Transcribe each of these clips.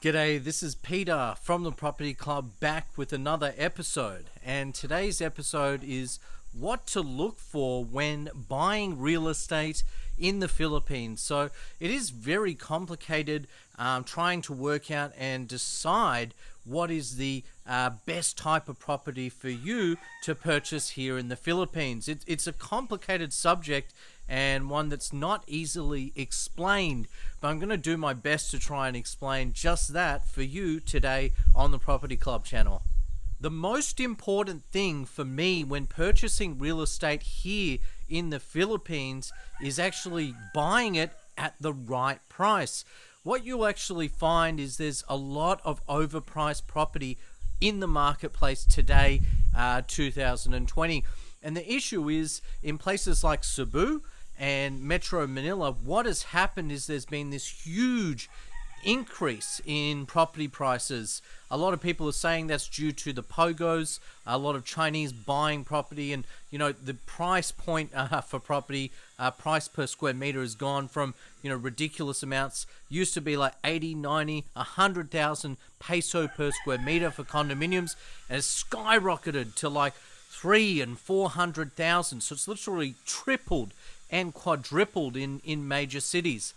G'day, this is Peter from the Property Club back with another episode. And today's episode is what to look for when buying real estate in the Philippines. So it is very complicated trying to work out and decide what is the best type of property for you to purchase here in the Philippines. It's a complicated subject and one that's not easily explained, but I'm going to do my best to try and explain just that for you today on the Property Club channel. The most important thing for me when purchasing real estate here in the Philippines is actually buying it at the right price. What you'll actually find is there's a lot of overpriced property in the marketplace today, 2020. And the issue is in places like Cebu and Metro Manila, what has happened is there's been this huge increase in property prices. A lot of people are saying that's due to the POGOs, a lot of Chinese buying property, and the price point for property, price per square meter has gone from ridiculous amounts. Used to be like 80, 90, 100,000 peso per square meter for condominiums, and it's skyrocketed to like 300,000 and 400,000. So it's literally tripled and quadrupled in major cities.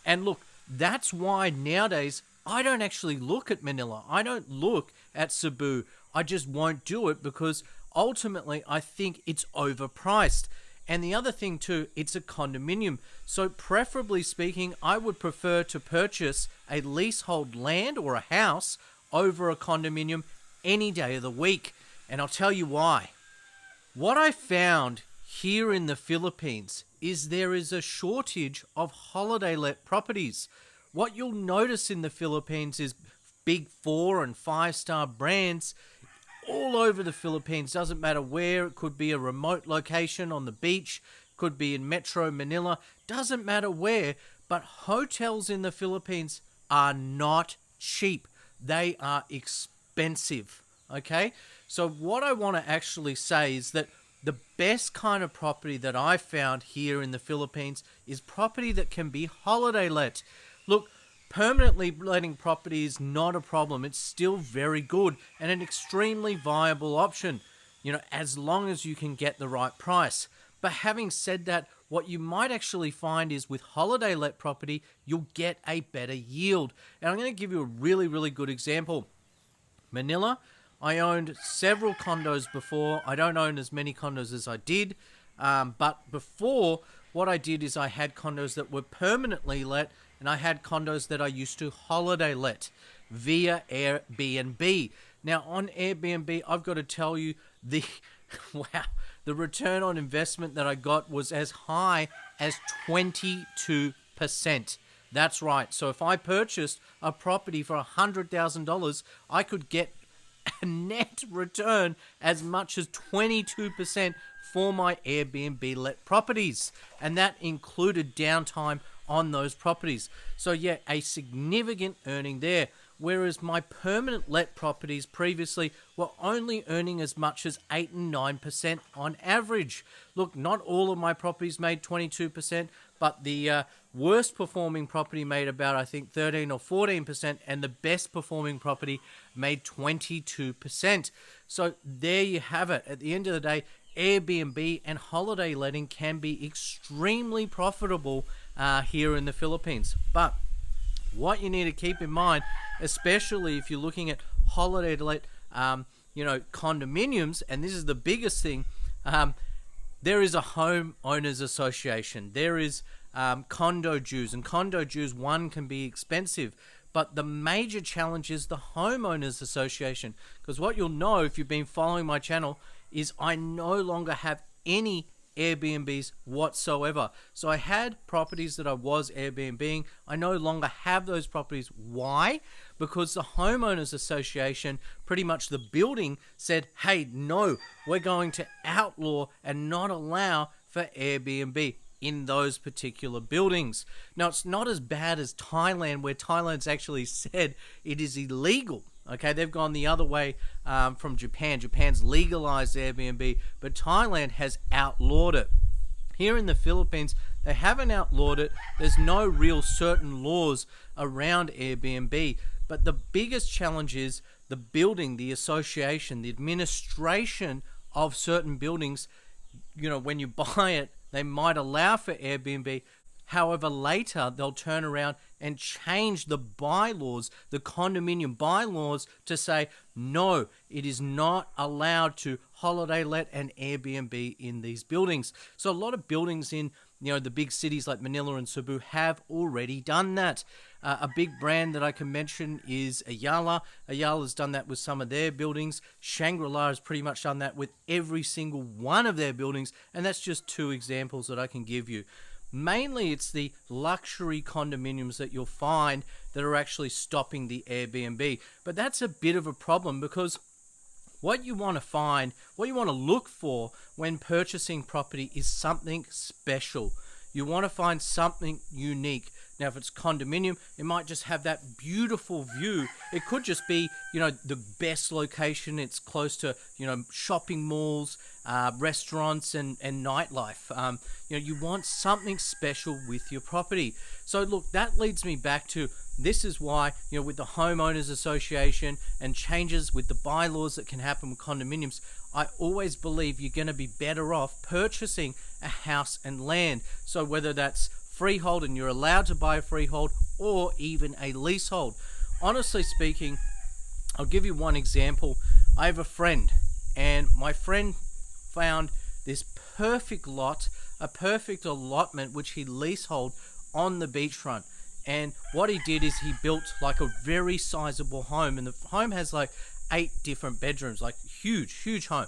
And look, that's why nowadays I don't actually look at Manila. I don't look at Cebu. I just won't do it because ultimately I think it's overpriced. And the other thing too, it's a condominium. So preferably speaking, I would prefer to purchase a leasehold land or a house over a condominium any day of the week. And I'll tell you why. What I found here in the Philippines is there is a shortage of holiday let properties. What you'll notice in the Philippines is big 4 and 5-star brands all over the Philippines. Doesn't matter where. It could be a remote location on the beach, could be in Metro Manila, doesn't matter where. But hotels in the Philippines are not cheap. They are expensive. Okay? So what I want to actually say is that the best kind of property that I found here in the Philippines is property that can be holiday let. Look, permanently letting property is not a problem. It's still very good and an extremely viable option, as long as you can get the right price. But having said that, what you might actually find is with holiday let property, you'll get a better yield. And I'm going to give you a really, really good example. Manila, I owned several condos before. I don't own as many condos as I did. But before, what I did is I had condos that were permanently let, and I had condos that I used to holiday let via Airbnb. Now, on Airbnb, I've got to tell you, the return on investment that I got was as high as 22%. That's right. So if I purchased a property for $100,000, I could get a net return as much as 22% for my Airbnb let properties, and that included downtime on those properties. So yeah, a significant earning there, whereas my permanent let properties previously were only earning as much as 8 and 9% on average. Look, not all of my properties made 22%, but the worst performing property made about, I think, 13 or 14%, and the best performing property made 22%. So there you have it. At the end of the day, Airbnb and holiday letting can be extremely profitable here in the Philippines. But what you need to keep in mind, especially if you're looking at holiday let, condominiums, and this is the biggest thing, there is a homeowners association. There is condo dues, and condo dues, one, can be expensive. But the major challenge is the homeowners association, because what you'll know if you've been following my channel is I no longer have any Airbnbs whatsoever. So I had properties that I was Airbnbing. I no longer have those properties. Why? Because the homeowners association, pretty much the building, said, hey, no, we're going to outlaw and not allow for Airbnb in those particular buildings. Now, it's not as bad as Thailand, where Thailand's actually said it is illegal. Okay, they've gone the other way from Japan. Japan's legalized Airbnb, but Thailand has outlawed it. Here in the Philippines, they haven't outlawed it. There's no real certain laws around Airbnb. But the biggest challenge is the building, the association, the administration of certain buildings. When you buy it, they might allow for Airbnb. However, later they'll turn around and change the bylaws, the condominium bylaws, to say, no, it is not allowed to holiday let and Airbnb in these buildings. So a lot of buildings in the big cities like Manila and Cebu have already done that. A big brand that I can mention is Ayala. Ayala's done that with some of their buildings. Shangri-La has pretty much done that with every single one of their buildings, and that's just two examples that I can give you. Mainly it's the luxury condominiums that you'll find that are actually stopping the Airbnb. But that's a bit of a problem, because what you want to find, what you want to look for when purchasing property is something special. You want to find something unique. Now, if it's condominium, it might just have that beautiful view. It could just be, the best location. It's close to, shopping malls, restaurants, and nightlife. You want something special with your property. So look, that leads me back to, this is why, with the homeowners association and changes with the bylaws that can happen with condominiums, I always believe you're going to be better off purchasing a house and land. So whether that's freehold and you're allowed to buy a freehold, or even a leasehold. Honestly speaking, I'll give you one example. I have a friend, and my friend found this perfect lot, a perfect allotment, which he leasehold on the beachfront. And what he did is he built like a very sizable home, and the home has like 8 different bedrooms, like huge home.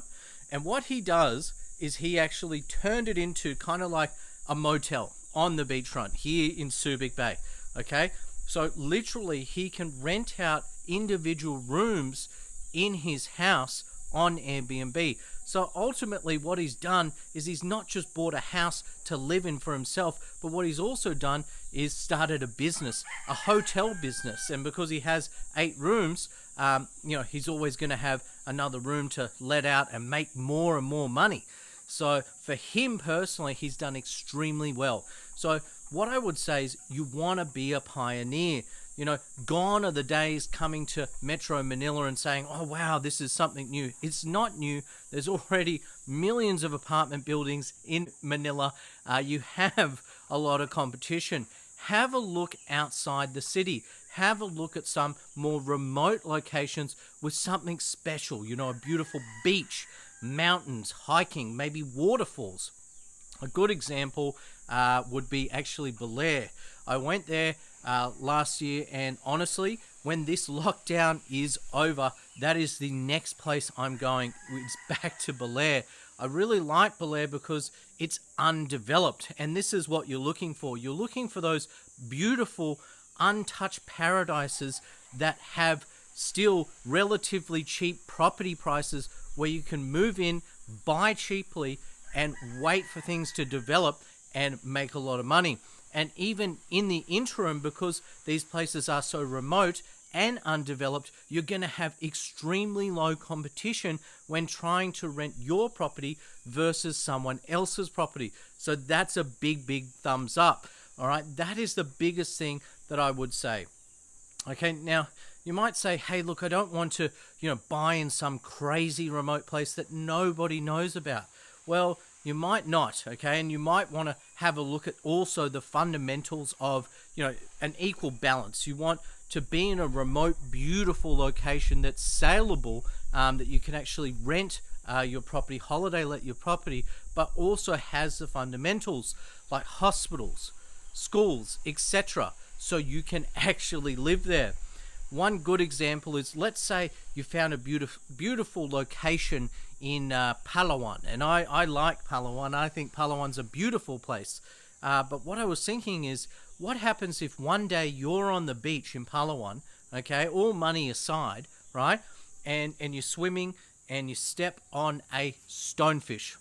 And what he does is he actually turned it into kind of like a motel on the beachfront here in Subic Bay. Okay, so literally he can rent out individual rooms in his house on Airbnb. So ultimately what he's done is he's not just bought a house to live in for himself, but what he's also done is started a business, a hotel business. And because he has 8 rooms, he's always going to have another room to let out and make more and more money. So for him personally, he's done extremely well. So what I would say is you want to be a pioneer. Gone are the days coming to Metro Manila and saying, oh wow, this is something new. It's not new. There's already millions of apartment buildings in Manila. You have a lot of competition. Have a look outside the city. Have a look at some more remote locations with something special. A beautiful beach, mountains, hiking, maybe waterfalls. A good example would be actually Belair. I went there last year, and honestly, when this lockdown is over, that is the next place I'm going. It's back to Belair. I really like Belair because it's undeveloped, and this is what you're looking for. You're looking for those beautiful, untouched paradises that have still relatively cheap property prices, where you can move in, buy cheaply, and wait for things to develop and make a lot of money. And even in the interim, because these places are so remote and undeveloped, you're going to have extremely low competition when trying to rent your property versus someone else's property. So that's a big thumbs up. All right, that is the biggest thing that I would say. Okay, now you might say, hey, look, I don't want to, buy in some crazy remote place that nobody knows about. Well, you might not, okay? And you might want to have a look at also the fundamentals of, an equal balance. You want to be in a remote, beautiful location that's saleable, that you can actually rent your property, holiday let your property, but also has the fundamentals like hospitals, schools, etc. So you can actually live there. One good example is, let's say you found a beautiful location in Palawan, and I like Palawan. I think Palawan's a beautiful place. But what I was thinking is, what happens if one day you're on the beach in Palawan, okay, all money aside, right, and you're swimming and you step on a stonefish?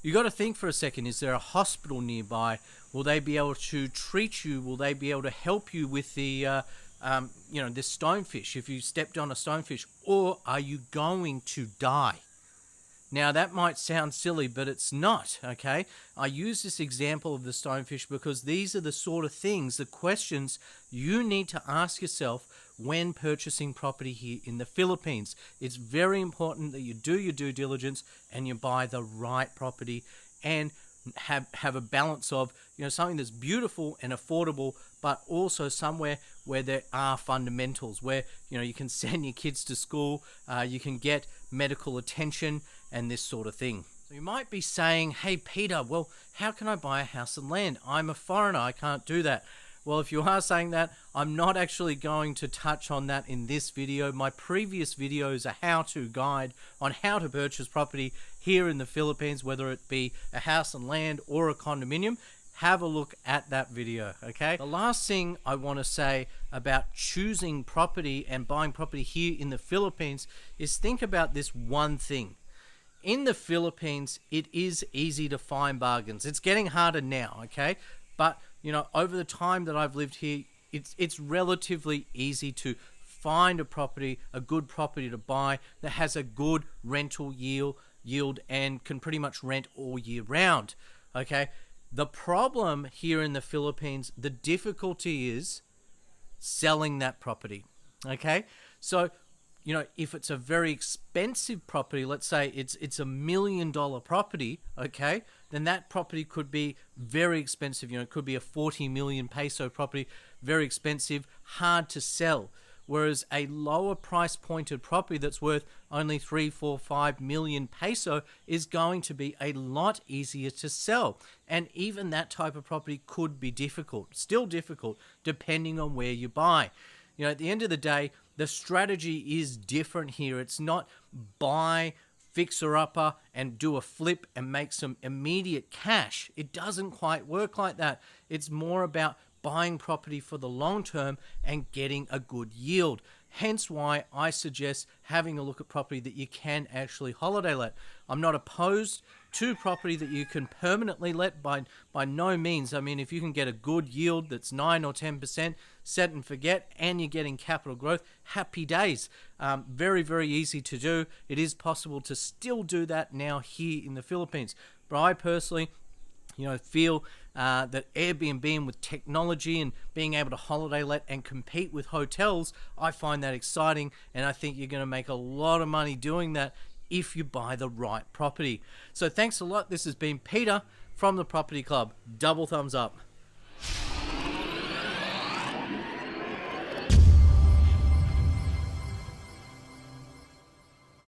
You got to think for a second, is there a hospital nearby? Will they be able to treat you? Will they be able to help you with the, this stonefish if you stepped on a stonefish? Or are you going to die? Now that might sound silly, but it's not, okay? I use this example of the stonefish because these are the sort of things, the questions you need to ask yourself when purchasing property here in the Philippines. It's very important that you do your due diligence and you buy the right property and have a balance of, something that's beautiful and affordable, but also somewhere where there are fundamentals, where you can send your kids to school, you can get medical attention and this sort of thing. So you might be saying, hey Peter, well, how can I buy a house and land? I'm a foreigner, I can't do that. Well, if you are saying that, I'm not actually going to touch on that in this video. My previous video is a how-to guide on how to purchase property here in the Philippines, whether it be a house and land or a condominium. Have a look at that video, okay? The last thing I want to say about choosing property and buying property here in the Philippines is think about this one thing. In the Philippines, it is easy to find bargains. It's getting harder now, okay? But over the time that I've lived here, it's relatively easy to find a property, a good property to buy that has a good rental yield and can pretty much rent all year round, okay? The problem here in the Philippines, the difficulty is selling that property, okay? So, if it's a very expensive property, let's say it's $1 million property, okay, then that property could be very expensive. It could be a 40 million peso property, very expensive, hard to sell. Whereas a lower price pointed property that's worth only 3, 4, 5 million peso is going to be a lot easier to sell. And even that type of property could be difficult, still difficult, depending on where you buy. At the end of the day, the strategy is different here. It's not buy, fixer-upper, and do a flip and make some immediate cash. It doesn't quite work like that. It's more about buying property for the long term and getting a good yield. Hence why I suggest having a look at property that you can actually holiday let. I'm not opposed to property that you can permanently let by no means. I mean, if you can get a good yield that's 9 or 10%, set and forget, and you're getting capital growth, happy days. Very, very easy to do. It is possible to still do that now here in the Philippines. But I personally, feel that Airbnb with technology and being able to holiday let and compete with hotels, I find that exciting, and I think you're going to make a lot of money doing that if you buy the right property. So thanks a lot. This has been Peter from the Property Club. Double thumbs up.